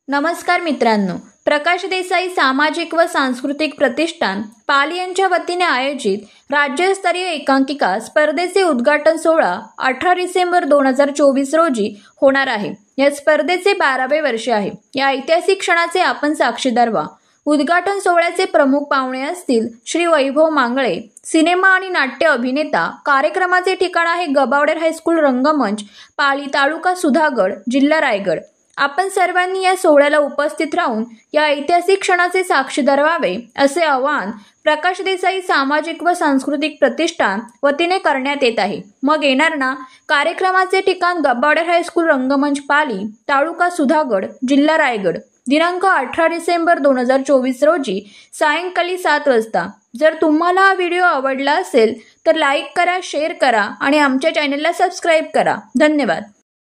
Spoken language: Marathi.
नमस्कार मित्रांनो, प्रकाश देसाई सामाजिक व सांस्कृतिक प्रतिष्ठान पाली यांच्या वतीने आयोजित राज्यस्तरीय एकांकिका स्पर्धेचे उद्घाटन सोहळा 18 डिसेंबर 2024 रोजी होणार आहे। या स्पर्धेचे 12वे वर्ष आहे। या ऐतिहासिक क्षणाचे आपण साक्षीदार व्हा। उद्घाटन सोहळ्याचे प्रमुख पाहुणे असतील श्री वैभव मांगळे, सिनेमा आणि नाट्य अभिनेता। कार्यक्रमाचे ठिकाण आहे गबावडेर हायस्कूल रंगमंच, पाली, तालुका सुधागड, जिल्हा रायगड। आपण सर्वांनी या सोहळ्याला उपस्थित राहून या ऐतिहासिक क्षणाचे साक्षीदार व्हावे असे आवाहन प्रकाश देसाई सामाजिक व सांस्कृतिक प्रतिष्ठान वतीने करण्यात येत आहे। मग येणार ना? कार्यक्रमाचे ठिकाण गबावडेर हायस्कूल रंगमंच, पाली, तालुका सुधागड, जिल्हा रायगड। दिनांक 18 डिसेंबर 2024 रोजी सायंकाळी 7 वाजता। जर तुम्हाला हा व्हिडिओ आवडला असेल तर लाईक करा, शेअर करा आणि आमच्या चॅनलला सबस्क्राईब करा। धन्यवाद।